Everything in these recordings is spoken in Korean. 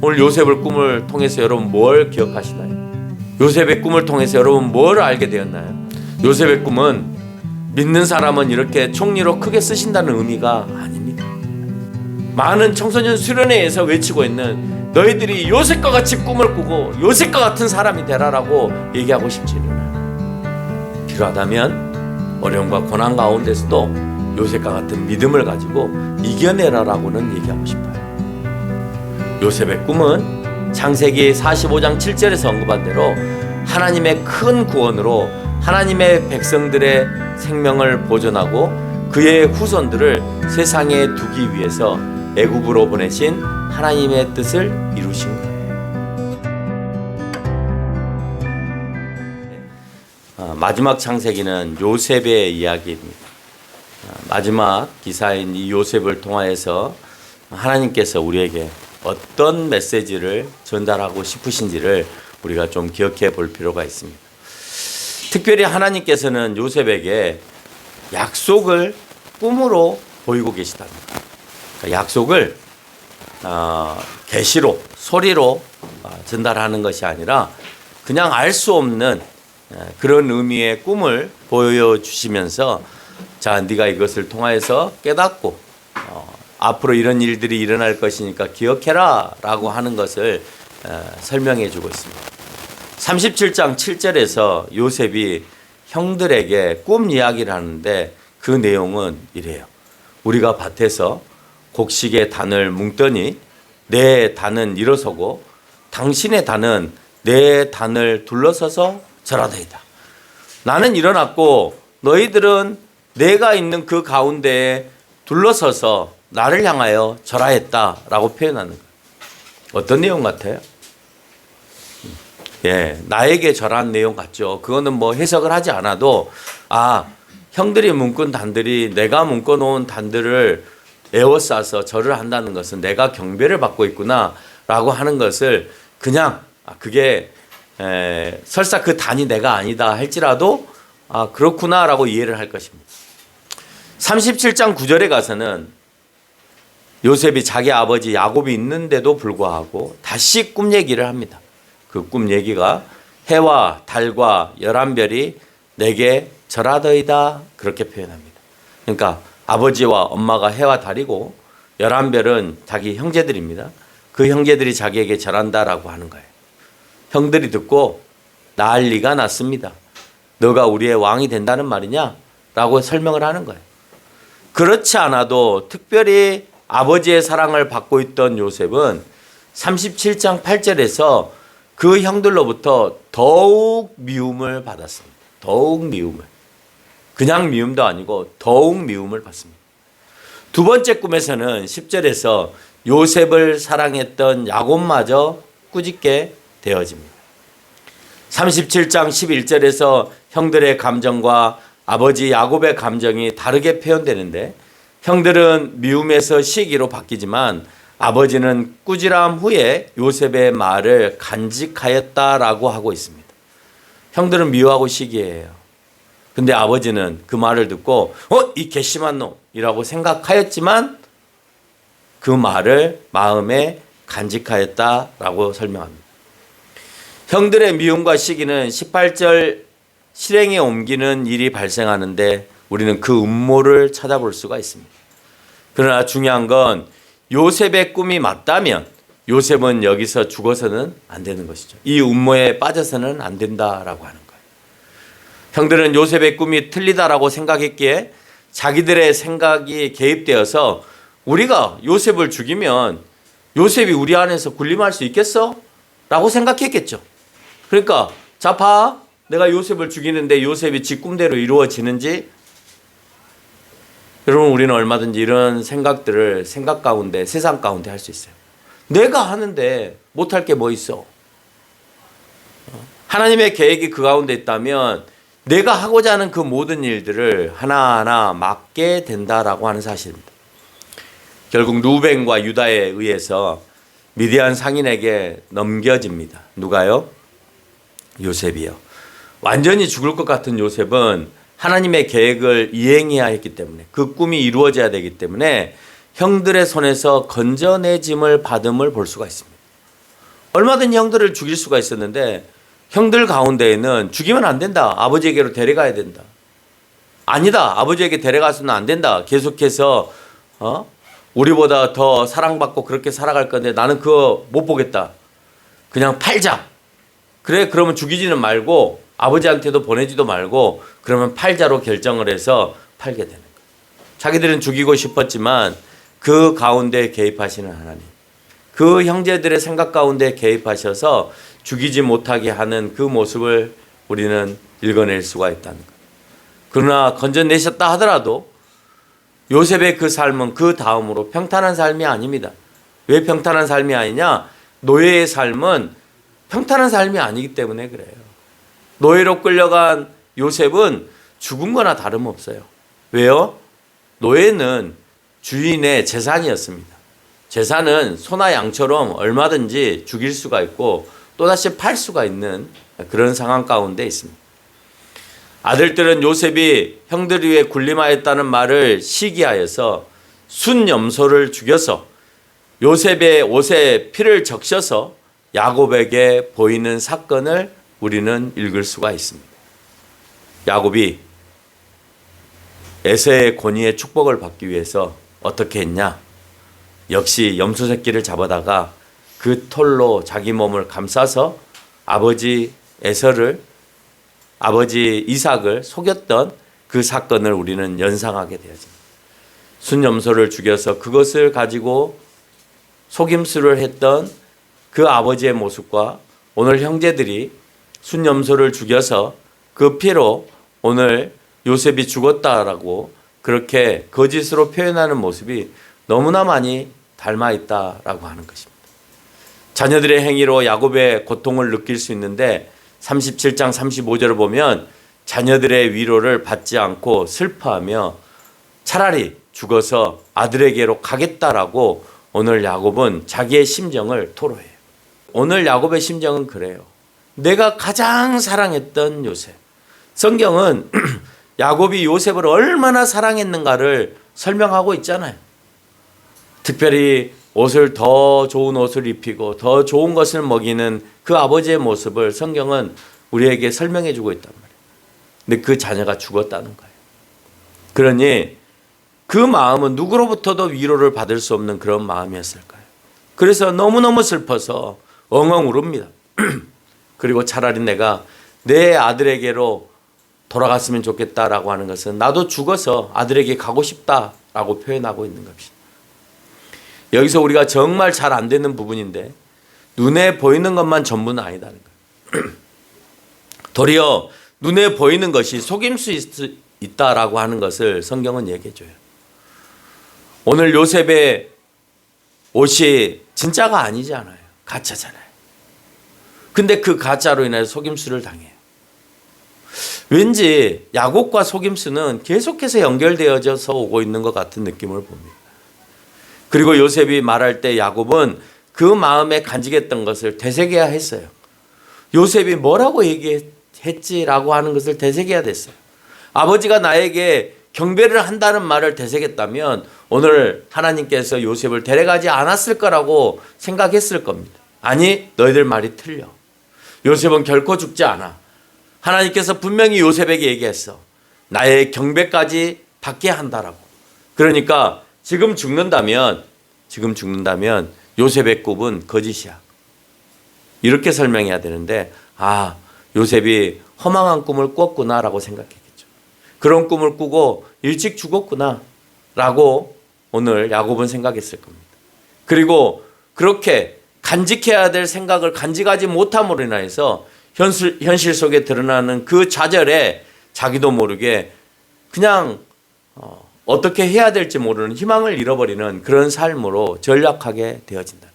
오늘 요셉의 꿈을 통해서 여러분 뭘 기억하시나요? 요셉의 꿈을 통해서 여러분 뭘 알게 되었나요? 요셉의 꿈은 믿는 사람은 이렇게 총리로 크게 쓰신다는 의미가 아닙니다. 많은 청소년 수련회에서 외치고 있는 너희들이 요셉과 같이 꿈을 꾸고 요셉과 같은 사람이 되라라고 얘기하고 싶지는 필요하다면 어려움과 고난 가운데서도 요셉과 같은 믿음을 가지고 이겨내라라고는 얘기하고 싶어요. 요셉의 꿈은 창세기 45장 7절에서 언급한 대로 하나님의 큰 구원으로 하나님의 백성들의 생명을 보존하고 그의 후손들을 세상에 두기 위해서 애굽으로 보내신 하나님의 뜻을 이루신 거예요. 마지막 창세기는 요셉의 이야기입니다. 마지막 기사인 이 요셉을 통하여서 하나님께서 우리에게 어떤 메시지를 전달하고 싶으신지를 우리가 좀 기억해 볼 필요가 있습니다. 특별히 하나님께서는 요셉에게 약속을 꿈으로 보이고 계시답니다. 그러니까 약속을 계시로, 소리로 전달하는 것이 아니라 그냥 알 수 없는 그런 의미의 꿈을 보여주시면서 자, 네가 이것을 통하여서 깨닫고 앞으로 이런 일들이 일어날 것이니까 기억해라 라고 하는 것을 설명해 주고 있습니다. 37장 7절에서 요셉이 형들에게 꿈 이야기를 하는데 그 내용은 이래요. 우리가 밭에서 곡식의 단을 뭉더니 내 단은 일어서고 당신의 단은 내 단을 둘러서서 절하더이다. 나는 일어났고 너희들은 내가 있는 그 가운데에 둘러서서 나를 향하여 절하였다라고 표현하는 거예요. 어떤 내용 같아요? 예, 나에게 절한 내용 같죠. 그거는 뭐 해석을 하지 않아도 형들이 묶은 단들이 내가 묶어놓은 단들을 에워싸서 절을 한다는 것은 내가 경배를 받고 있구나라고 하는 것을 그냥 그게 설사 그 단이 내가 아니다 할지라도 그렇구나라고 이해를 할 것입니다. 37장 9절에 가서는 요셉이 자기 아버지 야곱이 있는데도 불구하고 다시 꿈 얘기를 합니다. 그 꿈 얘기가 해와 달과 11별이 내게 절하더이다 그렇게 표현합니다. 그러니까 아버지와 엄마가 해와 달이고 11별은 자기 형제들입니다. 그 형제들이 자기에게 절한다라고 하는 거예요. 형들이 듣고 난리가 났습니다. 너가 우리의 왕이 된다는 말이냐? 라고 설명을 하는 거예요. 그렇지 않아도 특별히 아버지의 사랑을 받고 있던 요셉은 37장 8절에서 그 형들로부터 더욱 미움을 받았습니다. 더욱 미움을. 그냥 미움도 아니고 더욱 미움을 받습니다. 두 번째 꿈에서는 10절에서 요셉을 사랑했던 야곱마저 꾸짖게 되어집니다. 37장 11절에서 형들의 감정과 아버지 야곱의 감정이 다르게 표현되는데 형들은 미움에서 시기로 바뀌지만 아버지는 꾸지람 후에 요셉의 말을 간직하였다라고 하고 있습니다. 형들은 미워하고 시기해요. 근데 아버지는 그 말을 듣고 이 괘씸한 놈이라고 생각하였지만 그 말을 마음에 간직하였다라고 설명합니다. 형들의 미움과 시기는 18절 실행에 옮기는 일이 발생하는데 우리는 그 음모를 찾아볼 수가 있습니다. 그러나 중요한 건 요셉의 꿈이 맞다면 요셉은 여기서 죽어서는 안 되는 것이죠. 이 음모에 빠져서는 안 된다라고 하는 거예요. 형들은 요셉의 꿈이 틀리다라고 생각했기에 자기들의 생각이 개입되어서 우리가 요셉을 죽이면 요셉이 우리 안에서 군림할 수 있겠어? 라고 생각했겠죠. 그러니까 자 봐, 내가 요셉을 죽이는데 요셉이 지 꿈대로 이루어지는지. 여러분, 우리는 얼마든지 이런 생각들을 생각 가운데, 세상 가운데 할 수 있어요. 내가 하는데 못할 게 뭐 있어? 하나님의 계획이 그 가운데 있다면 내가 하고자 하는 그 모든 일들을 하나하나 맡게 된다라고 하는 사실입니다. 결국 루벤과 유다에 의해서 미디안 상인에게 넘겨집니다. 누가요? 요셉이요. 완전히 죽을 것 같은 요셉은 하나님의 계획을 이행해야 했기 때문에, 그 꿈이 이루어져야 되기 때문에 형들의 손에서 건져내짐을 받음을 볼 수가 있습니다. 얼마든지 형들을 죽일 수가 있었는데 형들 가운데에는 죽이면 안 된다. 아버지에게로 데려가야 된다. 아니다. 아버지에게 데려가서는 안 된다. 계속해서 우리보다 더 사랑받고 그렇게 살아갈 건데 나는 그거 못 보겠다. 그냥 팔자. 그래 그러면 죽이지는 말고 아버지한테도 보내지도 말고 그러면 팔자로 결정을 해서 팔게 되는 거예요. 자기들은 죽이고 싶었지만 그 가운데 개입하시는 하나님. 그 형제들의 생각 가운데 개입하셔서 죽이지 못하게 하는 그 모습을 우리는 읽어낼 수가 있다는 거예요. 그러나 건져내셨다 하더라도 요셉의 그 삶은 그 다음으로 평탄한 삶이 아닙니다. 왜 평탄한 삶이 아니냐? 노예의 삶은 평탄한 삶이 아니기 때문에 그래요. 노예로 끌려간 요셉은 죽은 거나 다름없어요. 왜요? 노예는 주인의 재산이었습니다. 재산은 소나 양처럼 얼마든지 죽일 수가 있고 또다시 팔 수가 있는 그런 상황 가운데 있습니다. 아들들은 요셉이 형들 위에 군림하였다는 말을 시기하여서 순염소를 죽여서 요셉의 옷에 피를 적셔서 야곱에게 보이는 사건을 우리는 읽을 수가 있습니다. 야곱이 에서의 권위의 축복을 받기 위해서 어떻게 했냐? 역시 염소 새끼를 잡아다가 그 털로 자기 몸을 감싸서 아버지 에서를 아버지 이삭을 속였던 그 사건을 우리는 연상하게 되어집니다. 순염소를 죽여서 그것을 가지고 속임수를 했던 그 아버지의 모습과 오늘 형제들이 순염소를 죽여서 그 피로 오늘 요셉이 죽었다라고 그렇게 거짓으로 표현하는 모습이 너무나 많이 닮아 있다라고 하는 것입니다. 자녀들의 행위로 야곱의 고통을 느낄 수 있는데 37장 35절을 보면 자녀들의 위로를 받지 않고 슬퍼하며 차라리 죽어서 아들에게로 가겠다라고 오늘 야곱은 자기의 심정을 토로해요. 오늘 야곱의 심정은 그래요. 내가 가장 사랑했던 요셉. 성경은 야곱이 요셉을 얼마나 사랑했는가를 설명하고 있잖아요. 특별히 옷을 더 좋은 옷을 입히고 더 좋은 것을 먹이는 그 아버지의 모습을 성경은 우리에게 설명해 주고 있단 말이에요. 근데 그 자녀가 죽었다는 거예요. 그러니 그 마음은 누구로부터도 위로를 받을 수 없는 그런 마음이었을까요? 그래서 너무너무 슬퍼서 엉엉 울읍니다. 그리고 차라리 내가 내 아들에게로 돌아갔으면 좋겠다라고 하는 것은 나도 죽어서 아들에게 가고 싶다라고 표현하고 있는 것입니다. 여기서 우리가 정말 잘 안 되는 부분인데 눈에 보이는 것만 전부는 아니다는 거예요. 도리어 눈에 보이는 것이 속임 수 있다라고 하는 것을 성경은 얘기해 줘요. 오늘 요셉의 옷이 진짜가 아니지 않아요. 가짜잖아요. 근데 그 가짜로 인해서 속임수를 당해요. 왠지 야곱과 속임수는 계속해서 연결되어져서 오고 있는 것 같은 느낌을 봅니다. 그리고 요셉이 말할 때 야곱은 그 마음에 간직했던 것을 되새겨야 했어요. 요셉이 뭐라고 얘기했지라고 하는 것을 되새겨야 됐어요. 아버지가 나에게 경배를 한다는 말을 되새겼다면 오늘 하나님께서 요셉을 데려가지 않았을 거라고 생각했을 겁니다. 아니, 너희들 말이 틀려. 요셉은 결코 죽지 않아. 하나님께서 분명히 요셉에게 얘기했어. 나의 경배까지 받게 한다라고. 그러니까 지금 죽는다면 요셉의 꿈은 거짓이야. 이렇게 설명해야 되는데 요셉이 허망한 꿈을 꿨구나라고 생각했겠죠. 그런 꿈을 꾸고 일찍 죽었구나라고 오늘 야곱은 생각했을 겁니다. 그리고 그렇게 간직해야 될 생각을 간직하지 못함으로 인해서 현실 속에 드러나는 그 좌절에 자기도 모르게 그냥 어떻게 해야 될지 모르는 희망을 잃어버리는 그런 삶으로 전락하게 되어진다.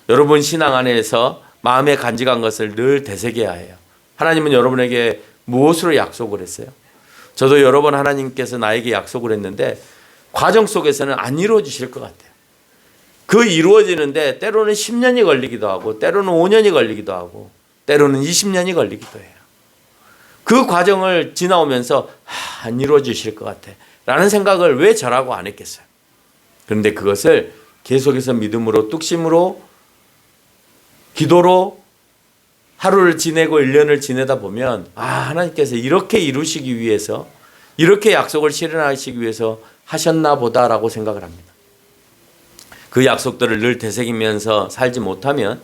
여러분 신앙 안에서 마음에 간직한 것을 늘 되새겨야 해요. 하나님은 여러분에게 무엇으로 약속을 했어요? 저도 여러 번 하나님께서 나에게 약속을 했는데 과정 속에서는 안 이루어지실 것 같아요. 그 이루어지는데 때로는 10년이 걸리기도 하고 때로는 5년이 걸리기도 하고 때로는 20년이 걸리기도 해요. 그 과정을 지나오면서 안 이루어지실 것 같아 라는 생각을 왜 저라고 안 했겠어요? 그런데 그것을 계속해서 믿음으로 뚝심으로 기도로 하루를 지내고 1년을 지내다 보면 하나님께서 이렇게 이루시기 위해서 이렇게 약속을 실현하시기 위해서 하셨나 보다라고 생각을 합니다. 그 약속들을 늘 되새기면서 살지 못하면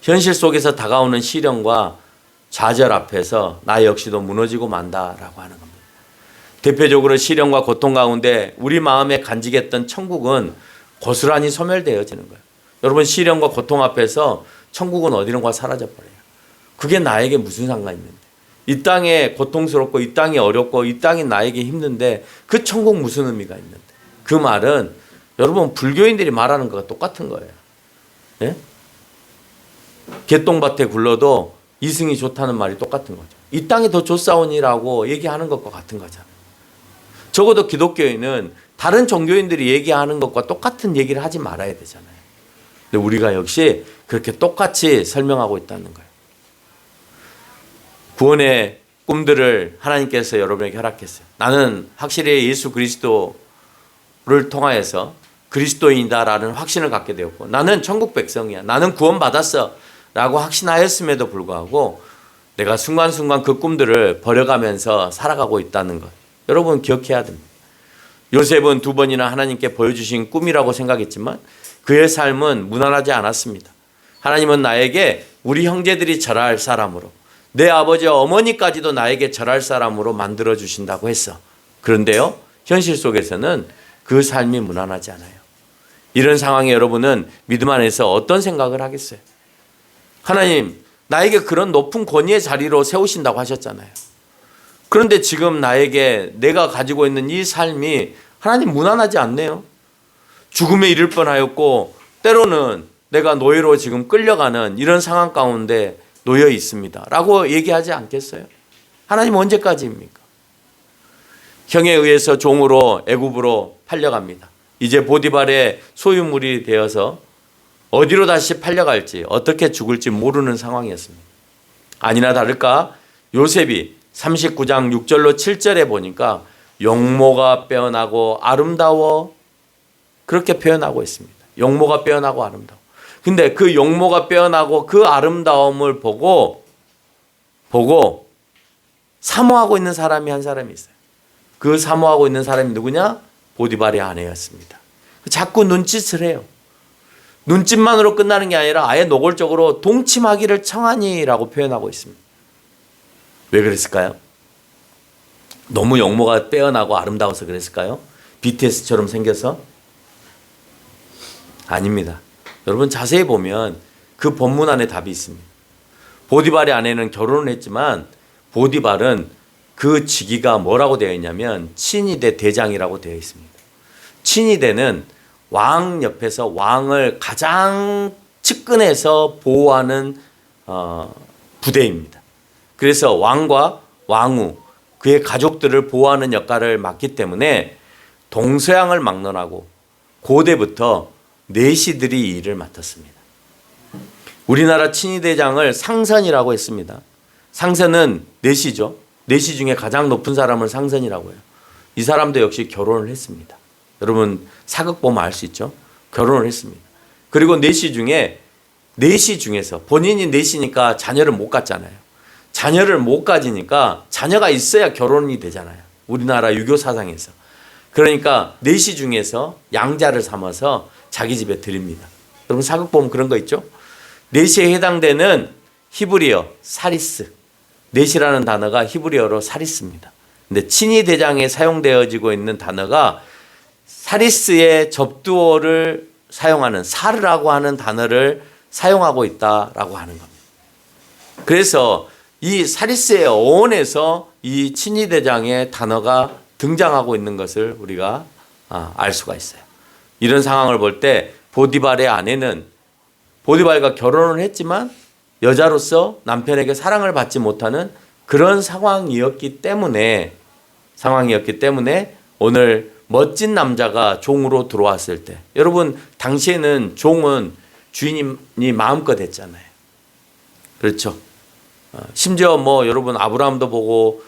현실 속에서 다가오는 시련과 좌절 앞에서 나 역시도 무너지고 만다라고 하는 겁니다. 대표적으로 시련과 고통 가운데 우리 마음에 간직했던 천국은 고스란히 소멸되어지는 거예요. 여러분, 시련과 고통 앞에서 천국은 어디론가 사라져버려요. 그게 나에게 무슨 상관이 있는데, 이 땅에 고통스럽고 이 땅이 어렵고 이 땅이 나에게 힘든데 그 천국 무슨 의미가 있는데. 그 말은 여러분, 불교인들이 말하는 거가 똑같은 거예요. 예? 개똥밭에 굴러도 이승이 좋다는 말이 똑같은 거죠. 이 땅이 더 좋사오니라고 얘기하는 것과 같은 거잖아요. 적어도 기독교인은 다른 종교인들이 얘기하는 것과 똑같은 얘기를 하지 말아야 되잖아요. 근데 우리가 역시 그렇게 똑같이 설명하고 있다는 거예요. 구원의 꿈들을 하나님께서 여러분에게 허락했어요. 나는 확실히 예수 그리스도를 통하여서 그리스도인이다라는 확신을 갖게 되었고, 나는 천국 백성이야, 나는 구원받았어 라고 확신하였음에도 불구하고 내가 순간순간 그 꿈들을 버려가면서 살아가고 있다는 것, 여러분 기억해야 됩니다. 요셉은 2번이나 하나님께 보여주신 꿈이라고 생각했지만 그의 삶은 무난하지 않았습니다. 하나님은 나에게 우리 형제들이 절할 사람으로, 내 아버지와 어머니까지도 나에게 절할 사람으로 만들어 주신다고 했어. 그런데요, 현실 속에서는 그 삶이 무난하지 않아요. 이런 상황에 여러분은 믿음 안에서 어떤 생각을 하겠어요? 하나님, 나에게 그런 높은 권위의 자리로 세우신다고 하셨잖아요. 그런데 지금 나에게 내가 가지고 있는 이 삶이 하나님 무난하지 않네요. 죽음에 이를 뻔하였고 때로는 내가 노예로 지금 끌려가는 이런 상황 가운데 놓여 있습니다 라고 얘기하지 않겠어요? 하나님 언제까지입니까? 형에 의해서 종으로 애굽으로 팔려갑니다. 이제 보디발의 소유물이 되어서 어디로 다시 팔려갈지, 어떻게 죽을지 모르는 상황이었습니다. 아니나 다를까 요셉이 39장 6절로 7절에 보니까 용모가 빼어나고 아름다워, 그렇게 표현하고 있습니다. 용모가 빼어나고 아름다워. 근데 그 용모가 빼어나고 그 아름다움을 보고 사모하고 있는 사람이 한 사람이 있어요. 그 사모하고 있는 사람이 누구냐? 보디발의 아내였습니다. 자꾸 눈짓을 해요. 눈짓만으로 끝나는 게 아니라 아예 노골적으로 동침하기를 청하니라고 표현하고 있습니다. 왜 그랬을까요? 너무 용모가 빼어나고 아름다워서 그랬을까요? BTS처럼 생겨서? 아닙니다. 여러분 자세히 보면 그 본문 안에 답이 있습니다. 보디발의 아내는 결혼을 했지만 보디발은 그 직위가 뭐라고 되어 있냐면 친위대 대장이라고 되어 있습니다. 친위대는 왕 옆에서 왕을 가장 측근에서 보호하는 부대입니다. 그래서 왕과 왕후, 그의 가족들을 보호하는 역할을 맡기 때문에 동서양을 막론하고 고대부터 내시들이 이 일을 맡았습니다. 우리나라 친위대장을 상선이라고 했습니다. 상선은 내시죠. 내시 중에 가장 높은 사람을 상선이라고 해요. 이 사람도 역시 결혼을 했습니다. 여러분 사극 보면 알 수 있죠. 결혼을 했습니다. 그리고 내시 중에서 본인이 내시니까 자녀를 못 갖잖아요. 자녀를 못 가지니까 자녀가 있어야 결혼이 되잖아요. 우리나라 유교 사상에서. 그러니까 내시 중에서 양자를 삼아서 자기 집에 드립니다. 여러분 사극 보면 그런 거 있죠. 내시에 해당되는 히브리어 사리스, 내시라는 단어가 히브리어로 사리스입니다. 근데 친위 대장에 사용되어지고 있는 단어가 사리스의 접두어를 사용하는 사르라고 하는 단어를 사용하고 있다라고 하는 겁니다. 그래서 이 사리스의 어원에서 이 친위 대장의 단어가 등장하고 있는 것을 우리가 알 수가 있어요. 이런 상황을 볼 때 보디발의 아내는 보디발과 결혼을 했지만 여자로서 남편에게 사랑을 받지 못하는 그런 상황이었기 때문에 오늘 멋진 남자가 종으로 들어왔을 때, 여러분 당시에는 종은 주인이 마음껏 했잖아요. 그렇죠. 심지어 뭐 여러분 아브라함도 보고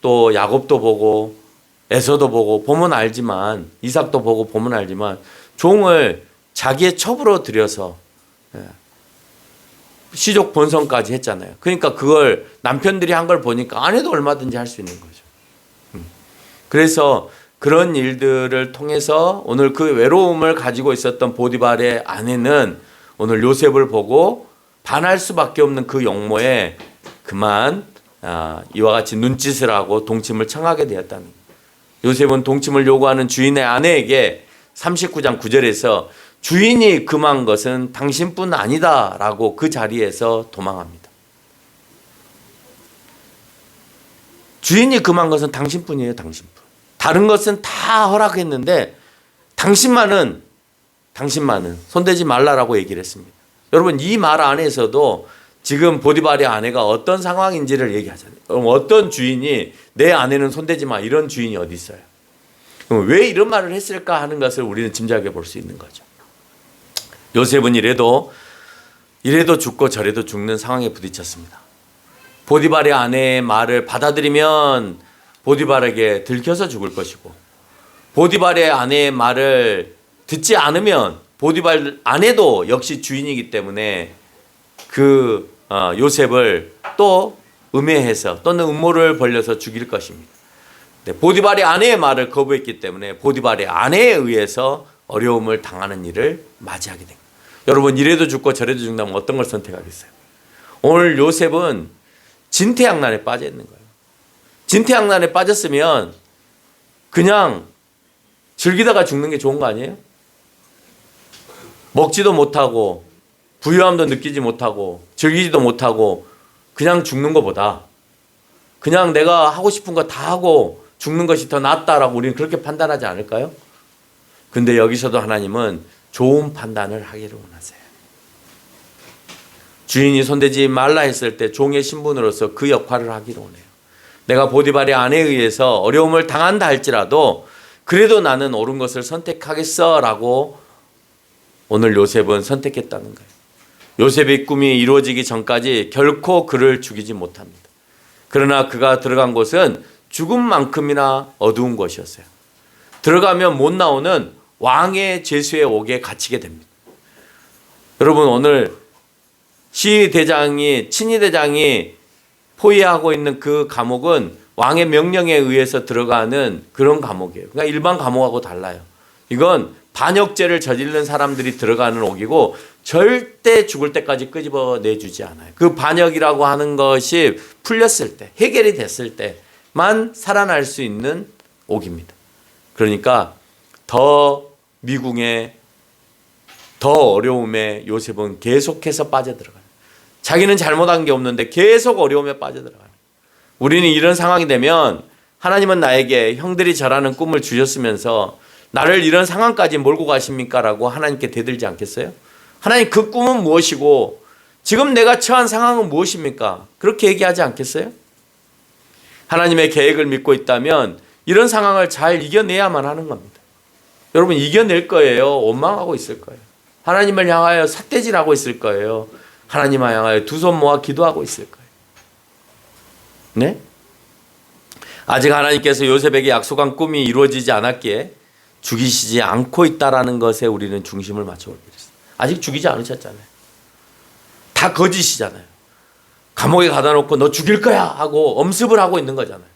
또 야곱도 보고 에서도 보고 보면 알지만, 이삭도 보고 보면 알지만 종을 자기의 첩으로 들여서 시족 본성까지 했잖아요. 그러니까 그걸 남편들이 한 걸 보니까 아내도 얼마든지 할 수 있는 거죠. 그래서 그런 일들을 통해서 오늘 그 외로움을 가지고 있었던 보디발의 아내는 오늘 요셉을 보고 반할 수밖에 없는 그 용모에 그만 이와 같이 눈짓을 하고 동침을 청하게 되었다는 거예요. 요셉은 동침을 요구하는 주인의 아내에게 39장 9절에서 주인이 금한 것은 당신뿐 아니다 라고 그 자리에서 도망합니다. 주인이 금한 것은 당신뿐이에요. 당신뿐. 다른 것은 다 허락했는데 당신만은 손대지 말라라고 얘기를 했습니다. 여러분 이 말 안에서도 지금 보디발의 아내가 어떤 상황인지를 얘기하잖아요. 그럼 어떤 주인이 내 아내는 손대지 마 이런 주인이 어디 있어요? 그럼 왜 이런 말을 했을까 하는 것을 우리는 짐작해 볼 수 있는 거죠. 요셉은 이래도 죽고 저래도 죽는 상황에 부딪혔습니다. 보디발의 아내의 말을 받아들이면 보디발에게 들켜서 죽을 것이고 보디발의 아내의 말을 듣지 않으면 보디발 아내도 역시 주인이기 때문에 그 요셉을 또 음해해서 또는 음모를 벌려서 죽일 것입니다. 보디발의 아내의 말을 거부했기 때문에 보디발의 아내에 의해서 어려움을 당하는 일을 맞이하게 됩니다. 여러분 이래도 죽고 저래도 죽는다면 어떤 걸 선택하겠어요? 오늘 요셉은 진퇴양난에 빠져 있는 거예요. 진퇴양난에 빠졌으면 그냥 즐기다가 죽는 게 좋은 거 아니에요? 먹지도 못하고 부유함도 느끼지 못하고 즐기지도 못하고 그냥 죽는 것보다 그냥 내가 하고 싶은 거 다 하고 죽는 것이 더 낫다라고 우리는 그렇게 판단하지 않을까요? 근데 여기서도 하나님은 좋은 판단을 하기를 원하세요. 주인이 손대지 말라 했을 때 종의 신분으로서 그 역할을 하기를 원해요. 내가 보디발의 아내에 의해서 어려움을 당한다 할지라도 그래도 나는 옳은 것을 선택하겠어 라고 오늘 요셉은 선택했다는 거예요. 요셉의 꿈이 이루어지기 전까지 결코 그를 죽이지 못합니다. 그러나 그가 들어간 곳은 죽음만큼이나 어두운 곳이었어요. 들어가면 못 나오는 왕의 죄수의 옥에 갇히게 됩니다. 여러분 오늘 친위대장이 포위하고 있는 그 감옥은 왕의 명령에 의해서 들어가는 그런 감옥이에요. 그러니까 일반 감옥하고 달라요. 이건 반역죄를 저지른 사람들이 들어가는 옥이고 절대 죽을 때까지 끄집어내주지 않아요. 그 반역이라고 하는 것이 풀렸을 때, 해결이 됐을 때만 살아날 수 있는 옥입니다. 그러니까 더 미궁에 더 어려움에 요셉은 계속해서 빠져들어가요. 자기는 잘못한 게 없는데 계속 어려움에 빠져들어가요. 우리는 이런 상황이 되면 하나님은 나에게 형들이 저라는 꿈을 주셨으면서 나를 이런 상황까지 몰고 가십니까? 라고 하나님께 대들지 않겠어요? 하나님 그 꿈은 무엇이고 지금 내가 처한 상황은 무엇입니까? 그렇게 얘기하지 않겠어요? 하나님의 계획을 믿고 있다면 이런 상황을 잘 이겨내야만 하는 겁니다. 여러분 이겨낼 거예요? 원망하고 있을 거예요? 하나님을 향하여 삿대질하고 있을 거예요? 하나님을 향하여 두 손 모아 기도하고 있을 거예요? 네? 아직 하나님께서 요셉에게 약속한 꿈이 이루어지지 않았기에 죽이시지 않고 있다라는 것에 우리는 중심을 맞춰볼 필요 있어요. 아직 죽이지 않으셨잖아요. 다 거짓이잖아요. 감옥에 가다 놓고 너 죽일 거야 하고 엄습을 하고 있는 거잖아요.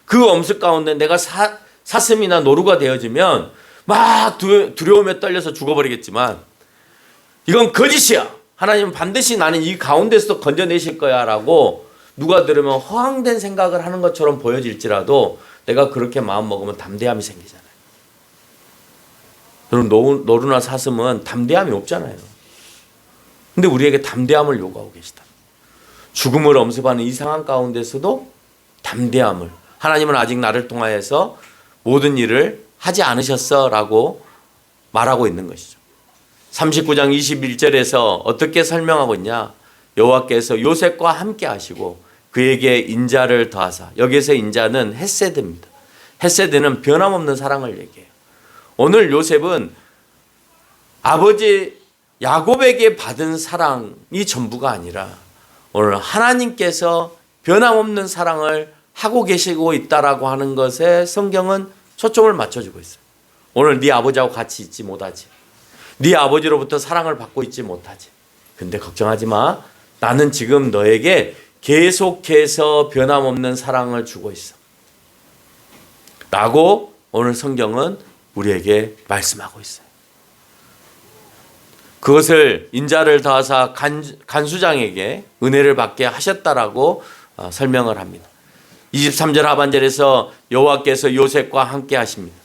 그 엄습 가운데 내가 사슴이나 노루가 되어지면 막 두려움에 떨려서 죽어버리겠지만 이건 거짓이야. 하나님은 반드시 나는 이 가운데서도 건져내실 거야 라고 누가 들으면 허황된 생각을 하는 것처럼 보여질지라도 내가 그렇게 마음먹으면 담대함이 생기잖아요. 여러분 노루나 사슴은 담대함이 없잖아요. 근데 우리에게 담대함을 요구하고 계시다. 죽음을 엄습하는 이 상황 가운데서도 담대함을 하나님은 아직 나를 통하여서 모든 일을 하지 않으셨어 라고 말하고 있는 것이죠. 39장 21절에서 어떻게 설명하고 있냐. 여호와께서 요셉과 함께 하시고 그에게 인자를 더하사. 여기서 인자는 헤세드입니다. 헤세드는 변함없는 사랑을 얘기해요. 오늘 요셉은 아버지 야곱에게 받은 사랑이 전부가 아니라 오늘 하나님께서 변함없는 사랑을 하고 계시고 있다라고 하는 것에 성경은 초점을 맞춰주고 있어요. 오늘 네 아버지하고 같이 있지 못하지. 네 아버지로부터 사랑을 받고 있지 못하지. 근데 걱정하지 마. 나는 지금 너에게 계속해서 변함없는 사랑을 주고 있어. 라고 오늘 성경은 우리에게 말씀하고 있어요. 그것을 인자를 더하사 간수장에게 은혜를 받게 하셨다라고 설명을 합니다. 23절 하반절에서 여호와께서 요셉과 함께 하십니다.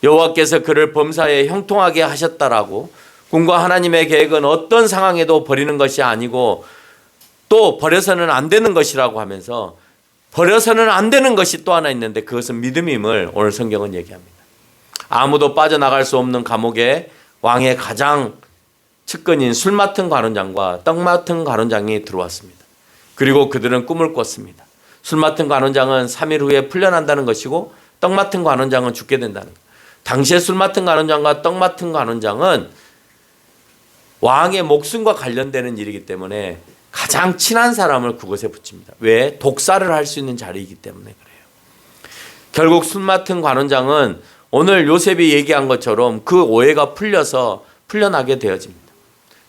여호와께서 그를 범사에 형통하게 하셨다라고, 꿈과 하나님의 계획은 어떤 상황에도 버리는 것이 아니고 또 버려서는 안 되는 것이라고 하면서, 버려서는 안 되는 것이 또 하나 있는데 그것은 믿음임을 오늘 성경은 얘기합니다. 아무도 빠져나갈 수 없는 감옥에 왕의 가장 측근인 술 맡은 관원장과 떡 맡은 관원장이 들어왔습니다. 그리고 그들은 꿈을 꿨습니다. 술 맡은 관원장은 3일 후에 풀려난다는 것이고 떡 맡은 관원장은 죽게 된다는 것. 당시에 술 맡은 관원장과 떡 맡은 관원장은 왕의 목숨과 관련되는 일이기 때문에 가장 친한 사람을 그곳에 붙입니다. 왜? 독사를 할 수 있는 자리이기 때문에 그래요. 결국 술 맡은 관원장은 오늘 요셉이 얘기한 것처럼 그 오해가 풀려서 풀려나게 되어집니다.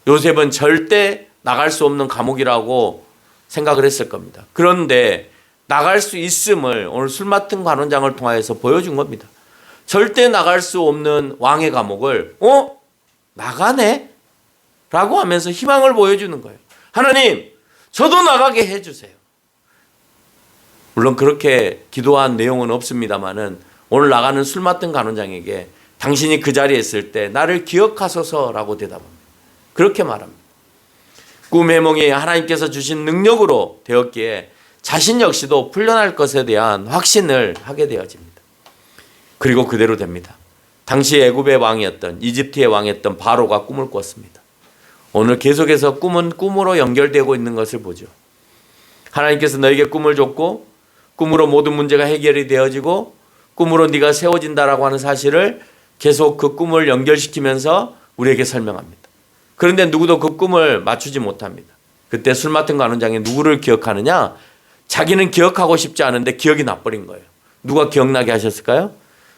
요셉은 절대 나갈 수 없는 감옥이라고 생각을 했을 겁니다. 그런데 나갈 수 있음을 오늘 술 맡은 관원장을 통하여서 보여준 겁니다. 절대 나갈 수 없는 왕의 감옥을 나가네? 라고 하면서 희망을 보여주는 거예요. 하나님, 저도 나가게 해주세요. 물론 그렇게 기도한 내용은 없습니다만은 오늘 나가는 술 맡은 관원장에게 당신이 그 자리에 있을 때 나를 기억하소서라고 대답합니다. 그렇게 말합니다. 꿈 해몽이 하나님께서 주신 능력으로 되었기에 자신 역시도 풀려날 것에 대한 확신을 하게 되어집니다. 그리고 그대로 됩니다. 당시 애굽의 왕이었던, 이집트의 왕이었던 바로가 꿈을 꿨습니다. 오늘 계속해서 꿈은 꿈으로 연결되고 있는 것을 보죠. 하나님께서 너에게 꿈을 줬고 꿈으로 모든 문제가 해결이 되어지고 꿈으로 네가 세워진다라고 하는 사실을 계속 그 꿈을 연결시키면서 우리에게 설명합니다. 그런데 누구도 그 꿈을 맞추지 못합니다. 그때 술 맡은 관원장이 누구를 기억하느냐? 자기는 기억하고 싶지 않은데 기억이 나버린 거예요. 누가 기억나게 하셨을까요?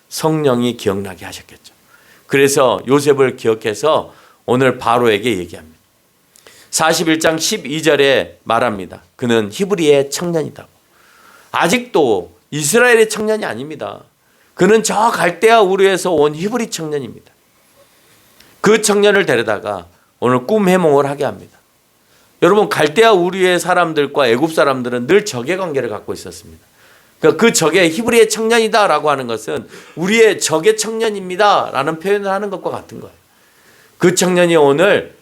성령이 기억나게 하셨겠죠. 그래서 요셉을 기억해서 오늘 바로에게 얘기합니다. 41장 12절에 말합니다. 그는 히브리의 청년이다. 아직도 이스라엘의 청년이 아닙니다. 그는 저 갈대아 우르에서 온 히브리 청년입니다. 그 청년을 데려다가 오늘 꿈 해몽을 하게 합니다. 여러분, 갈대아 우르의 사람들과 애굽 사람들은 늘 적의 관계를 갖고 있었습니다. 그러니까 그 적의 히브리의 청년이다라고 하는 것은 우리의 적의 청년입니다라는 표현을 하는 것과 같은 거예요. 그 청년이 오늘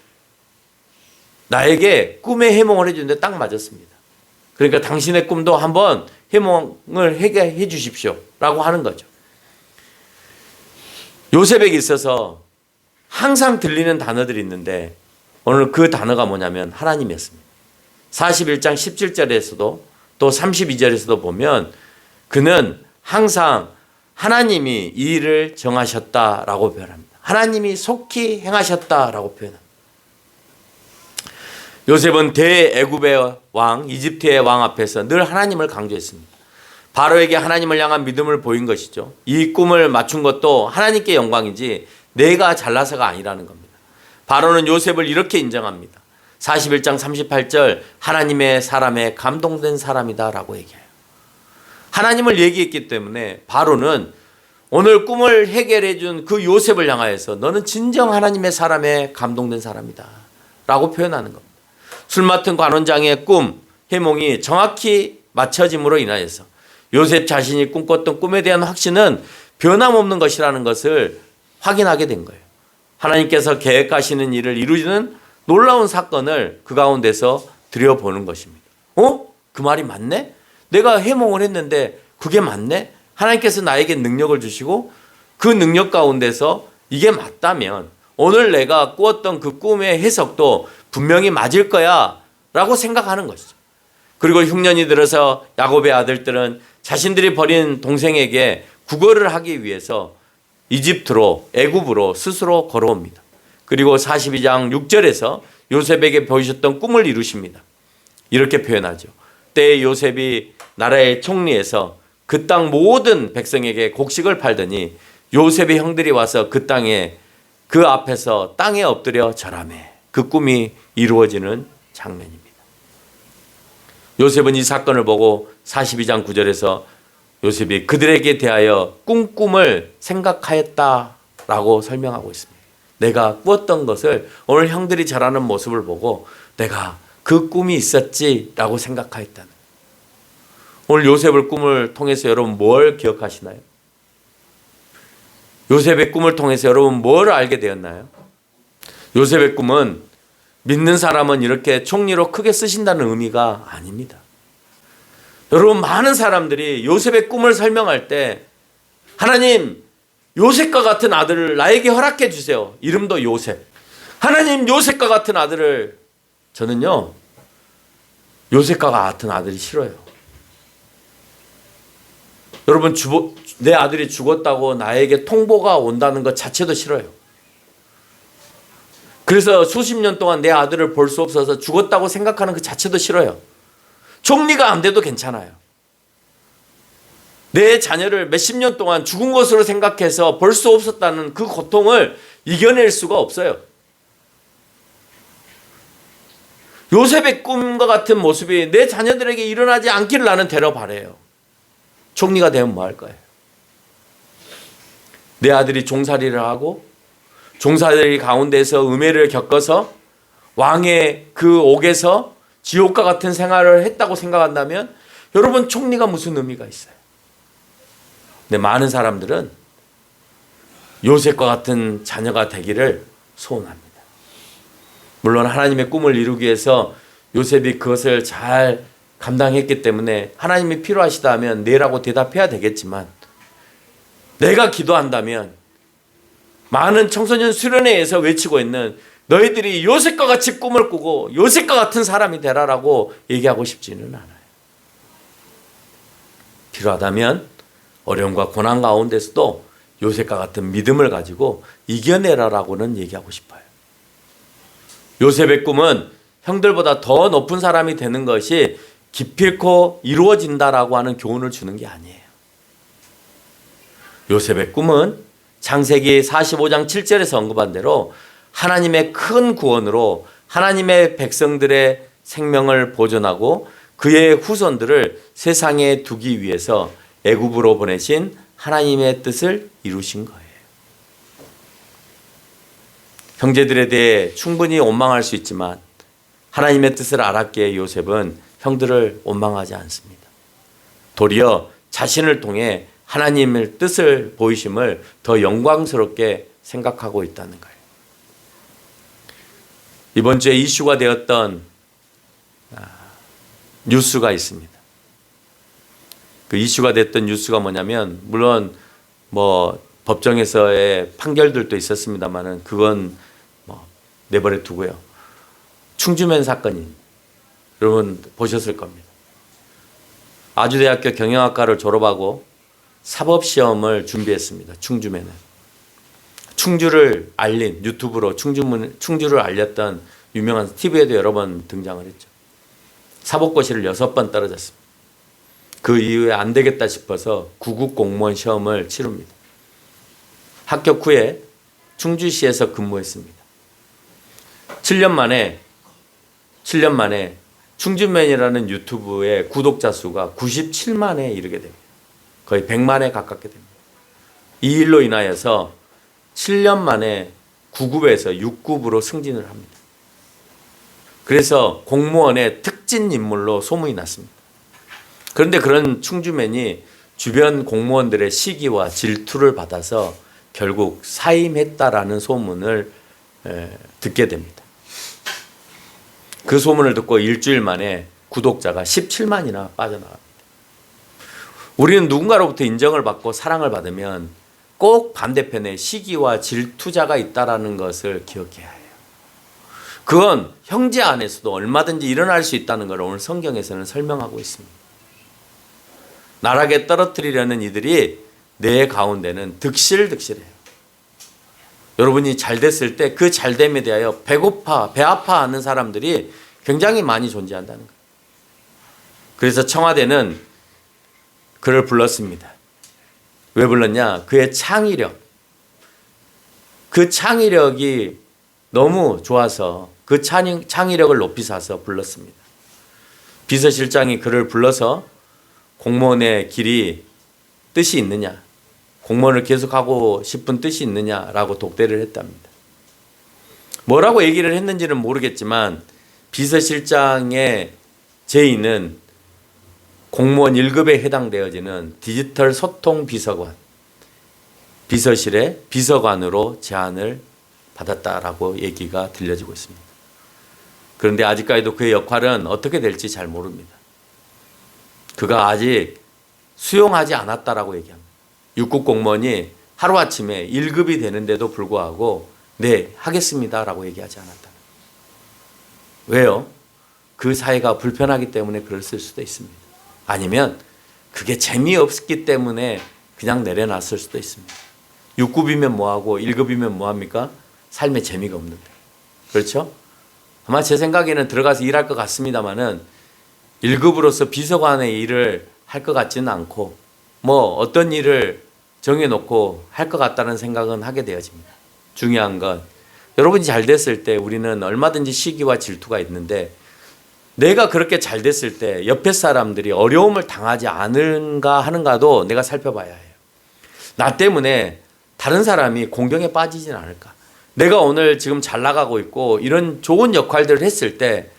나에게 꿈의 해몽을 해주는데 딱 맞았습니다. 그러니까 당신의 꿈도 한번 해몽을 해 주십시오 라고 하는 거죠. 요셉에게 있어서 항상 들리는 단어들이 있는데 오늘 그 단어가 뭐냐면 하나님이었습니다. 41장 17절에서도 또 32절에서도 보면 그는 항상 하나님이 이 일을 정하셨다라고 표현합니다. 하나님이 속히 행하셨다라고 표현합니다. 요셉은 대애굽의 왕, 이집트의 왕 앞에서 늘 하나님을 강조했습니다. 바로에게 하나님을 향한 믿음을 보인 것이죠. 이 꿈을 맞춘 것도 하나님께 영광이지 내가 잘나서가 아니라는 겁니다. 바로는 요셉을 이렇게 인정합니다. 41장 38절 하나님의 사람에 감동된 사람이다 라고 얘기해요. 하나님을 얘기했기 때문에 바로는 오늘 꿈을 해결해 준 그 요셉을 향하여서 너는 진정 하나님의 사람에 감동된 사람이다 라고 표현하는 겁니다. 술 맡은 관원장의 꿈, 해몽이 정확히 맞춰짐으로 인하여서 요셉 자신이 꿈꿨던 꿈에 대한 확신은 변함없는 것이라는 것을 확인하게 된 거예요. 하나님께서 계획하시는 일을 이루시는 놀라운 사건을 그 가운데서 들여보는 것입니다. 그 말이 맞네? 내가 해몽을 했는데 그게 맞네? 하나님께서 나에게 능력을 주시고 그 능력 가운데서 이게 맞다면 오늘 내가 꾸었던 그 꿈의 해석도 분명히 맞을 거야 라고 생각하는 것이죠. 그리고 흉년이 들어서 야곱의 아들들은 자신들이 버린 동생에게 구걸을 하기 위해서 이집트로 애굽으로 스스로 걸어옵니다. 그리고 42장 6절에서 요셉에게 보이셨던 꿈을 이루십니다. 이렇게 표현하죠. 때에 요셉이 나라의 총리에서 그 땅 모든 백성에게 곡식을 팔더니 요셉의 형들이 와서 그 땅에 그 앞에서 땅에 엎드려 절하매 그 꿈이 이루어지는 장면입니다. 요셉은 이 사건을 보고 42장 9절에서 요셉이 그들에게 대하여 꿈을 생각하였다라고 설명하고 있습니다. 내가 꾸었던 것을 오늘 형들이 잘하는 모습을 보고 내가 그 꿈이 있었지라고 생각하였다는. 오늘 요셉의 꿈을 통해서 여러분 뭘 기억하시나요? 요셉의 꿈을 통해서 여러분 뭘 알게 되었나요? 요셉의 꿈은 믿는 사람은 이렇게 총리로 크게 쓰신다는 의미가 아닙니다. 여러분 많은 사람들이 요셉의 꿈을 설명할 때 하나님 요셉과 같은 아들을 나에게 허락해 주세요. 이름도 요셉. 하나님 요셉과 같은 아들을. 저는요 요셉과 같은 아들이 싫어요. 여러분 내 아들이 죽었다고 나에게 통보가 온다는 것 자체도 싫어요. 그래서 수십 년 동안 내 아들을 볼 수 없어서 죽었다고 생각하는 그 자체도 싫어요. 총리가 안 돼도 괜찮아요. 내 자녀를 몇십 년 동안 죽은 것으로 생각해서 볼 수 없었다는 그 고통을 이겨낼 수가 없어요. 요셉의 꿈과 같은 모습이 내 자녀들에게 일어나지 않기를 나는 되려 바라요. 총리가 되면 뭐 할 거예요? 내 아들이 종살이를 하고 종살이 가운데서 음해를 겪어서 왕의 그 옥에서 지옥과 같은 생활을 했다고 생각한다면 여러분 총리가 무슨 의미가 있어요? 근데 많은 사람들은 요셉과 같은 자녀가 되기를 소원합니다. 물론 하나님의 꿈을 이루기 위해서 요셉이 그것을 잘 감당했기 때문에 하나님이 필요하시다면 네라고 대답해야 되겠지만 내가 기도한다면 많은 청소년 수련회에서 외치고 있는 너희들이 요셉과 같이 꿈을 꾸고 요셉과 같은 사람이 되라라고 얘기하고 싶지는 않아요. 필요하다면 어려움과 고난 가운데서도 요셉과 같은 믿음을 가지고 이겨내라라고는 얘기하고 싶어요. 요셉의 꿈은 형들보다 더 높은 사람이 되는 것이 기필코 이루어진다라고 하는 교훈을 주는 게 아니에요. 요셉의 꿈은 창세기 45장 7절에서 언급한 대로 하나님의 큰 구원으로 하나님의 백성들의 생명을 보존하고 그의 후손들을 세상에 두기 위해서 애굽으로 보내신 하나님의 뜻을 이루신 거예요. 형제들에 대해 충분히 원망할 수 있지만 하나님의 뜻을 알았기에 요셉은 형들을 원망하지 않습니다. 도리어 자신을 통해 하나님의 뜻을 보이심을 더 영광스럽게 생각하고 있다는 거예요. 이번 주에 이슈가 되었던 뉴스가 있습니다. 그 이슈가 됐던 뉴스가 뭐냐면 물론 뭐 법정에서의 판결들도 있었습니다만은 그건 뭐 내버려 두고요. 충주면 사건이 여러분 보셨을 겁니다. 아주대학교 경영학과를 졸업하고 사법시험을 준비했습니다. 충주면은. 충주를 알린 유튜브로 충주를 알렸던 유명한 TV에도 여러 번 등장을 했죠. 사법고시를 6번 떨어졌습니다. 그 이후에 안 되겠다 싶어서 구급 공무원 시험을 치릅니다. 합격 후에 충주시에서 근무했습니다. 7년 만에 충주면이라는 유튜브의 구독자 수가 97만에 이르게 됩니다. 거의 100만에 가깝게 됩니다. 이 일로 인하여서 7년 만에 9급에서 6급으로 승진을 합니다. 그래서 공무원의 특진 인물로 소문이 났습니다. 그런데 그런 충주맨이 주변 공무원들의 시기와 질투를 받아서 결국 사임했다라는 소문을 듣게 됩니다. 그 소문을 듣고 일주일 만에 구독자가 17만이나 빠져나갑니다. 우리는 누군가로부터 인정을 받고 사랑을 받으면 꼭 반대편에 시기와 질투자가 있다는 것을 기억해야 해요. 그건 형제 안에서도 얼마든지 일어날 수 있다는 걸 오늘 성경에서는 설명하고 있습니다. 나락에 떨어뜨리려는 이들이 내 가운데는 득실득실해요. 여러분이 잘 됐을 때 그 잘됨에 대하여 배 아파하는 사람들이 굉장히 많이 존재한다는 거예요. 그래서 청와대는 그를 불렀습니다. 왜 불렀냐? 그의 창의력. 그 창의력이 너무 좋아서 그 창의력을 높이 사서 불렀습니다. 비서실장이 그를 불러서 공무원의 길이 뜻이 있느냐, 공무원을 계속하고 싶은 뜻이 있느냐라고 독대를 했답니다. 뭐라고 얘기를 했는지는 모르겠지만 비서실장의 제의는 공무원 1급에 해당되어지는 디지털 소통 비서관, 비서실의 비서관으로 제안을 받았다라고 얘기가 들려지고 있습니다. 그런데 아직까지도 그의 역할은 어떻게 될지 잘 모릅니다. 그가 아직 수용하지 않았다라고 얘기합니다. 6급 공무원이 하루아침에 1급이 되는데도 불구하고 네, 하겠습니다라고 얘기하지 않았다. 왜요? 그 사회가 불편하기 때문에 그랬을 수도 있습니다. 아니면 그게 재미없기 때문에 그냥 내려놨을 수도 있습니다. 6급이면 뭐하고 1급이면 뭐합니까? 삶에 재미가 없는데. 그렇죠? 아마 제 생각에는 들어가서 일할 것 같습니다만은 1급으로서 비서관의 일을 할 것 같지는 않고 뭐 어떤 일을 정해놓고 할 것 같다는 생각은 하게 되어집니다. 중요한 건 여러분이 잘 됐을 때 우리는 얼마든지 시기와 질투가 있는데 내가 그렇게 잘 됐을 때 옆에 사람들이 어려움을 당하지 않은가 하는가도 내가 살펴봐야 해요. 나 때문에 다른 사람이 공경에 빠지진 않을까. 내가 오늘 지금 잘 나가고 있고 이런 좋은 역할들을 했을 때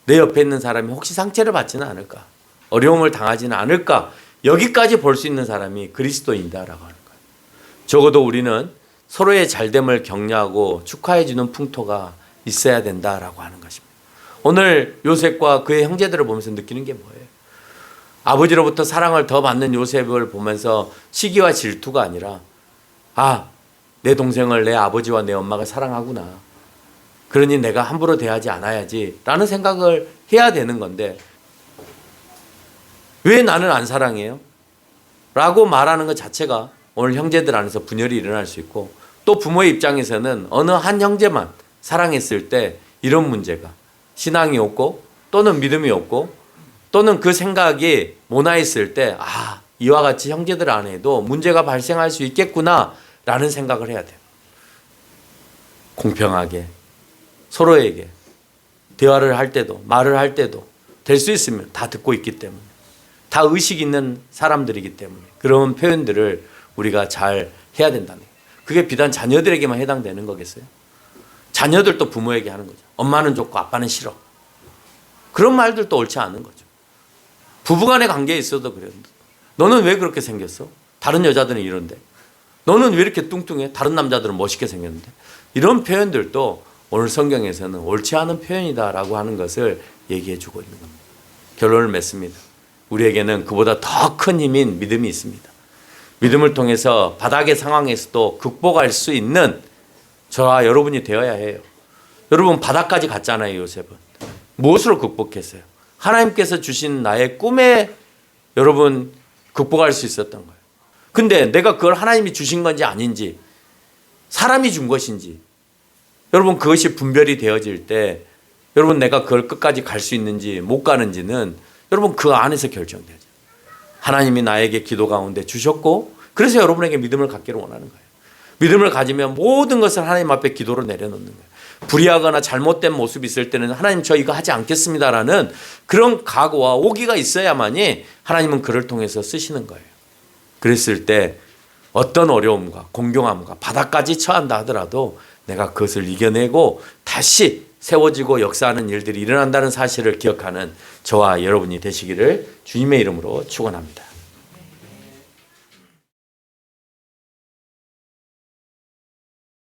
내 옆에 있는 사람이 혹시 상처를 받지는 않을까, 어려움을 당하지는 않을까, 여기까지 볼 수 있는 사람이 그리스도인이다라고 하는 거예요. 적어도 우리는 서로의 잘됨을 격려하고 축하해주는 풍토가 있어야 된다라고 하는 것입니다. 오늘 요셉과 그의 형제들을 보면서 느끼는 게 뭐예요? 아버지로부터 사랑을 더 받는 요셉을 보면서 시기와 질투가 아니라 아, 내 동생을 내 아버지와 내 엄마가 사랑하구나. 그러니 내가 함부로 대하지 않아야지 라는 생각을 해야 되는 건데 왜 나는 안 사랑해요? 라고 말하는 것 자체가 오늘 형제들 안에서 분열이 일어날 수 있고 또 부모의 입장에서는 어느 한 형제만 사랑했을 때 이런 문제가 신앙이 없고 또는 믿음이 없고 또는 그 생각이 모나있을 때 아, 이와 같이 형제들 안에도 문제가 발생할 수 있겠구나 라는 생각을 해야 돼요. 공평하게 서로에게 대화를 할 때도 말을 할 때도 될 수 있으면 다 듣고 있기 때문에 다 의식 있는 사람들이기 때문에 그런 표현들을 우리가 잘 해야 된다는 거예요. 그게 비단 자녀들에게만 해당되는 거겠어요? 자녀들도 부모에게 하는 거죠. 엄마는 좋고 아빠는 싫어. 그런 말들도 옳지 않은 거죠. 부부간의 관계에 있어도 그래요. 너는 왜 그렇게 생겼어? 다른 여자들은 이런데. 너는 왜 이렇게 뚱뚱해? 다른 남자들은 멋있게 생겼는데. 이런 표현들도 오늘 성경에서는 옳지 않은 표현이다라고 하는 것을 얘기해 주고 있는 겁니다. 결론을 맺습니다. 우리에게는 그보다 더 큰 힘인 믿음이 있습니다. 믿음을 통해서 바닥의 상황에서도 극복할 수 있는 저와 여러분이 되어야 해요. 여러분 바닥까지 갔잖아요. 요셉은. 무엇으로 극복했어요? 하나님께서 주신 나의 꿈에 여러분 극복할 수 있었던 거예요. 근데 내가 그걸 하나님이 주신 건지 아닌지 사람이 준 것인지 여러분 그것이 분별이 되어질 때 여러분 내가 그걸 끝까지 갈 수 있는지 못 가는지는 여러분 그 안에서 결정되죠. 하나님이 나에게 기도 가운데 주셨고 그래서 여러분에게 믿음을 갖기를 원하는 거예요. 믿음을 가지면 모든 것을 하나님 앞에 기도로 내려놓는 거예요. 불의하거나 잘못된 모습이 있을 때는 하나님 저 이거 하지 않겠습니다라는 그런 각오와 오기가 있어야만이 하나님은 그를 통해서 쓰시는 거예요. 그랬을 때 어떤 어려움과 공경함과 바닥까지 처한다 하더라도 내가 그것을 이겨내고 다시 세워지고 역사하는 일들이 일어난다는 사실을 기억하는 저와 여러분이 되시기를 주님의 이름으로 축원합니다.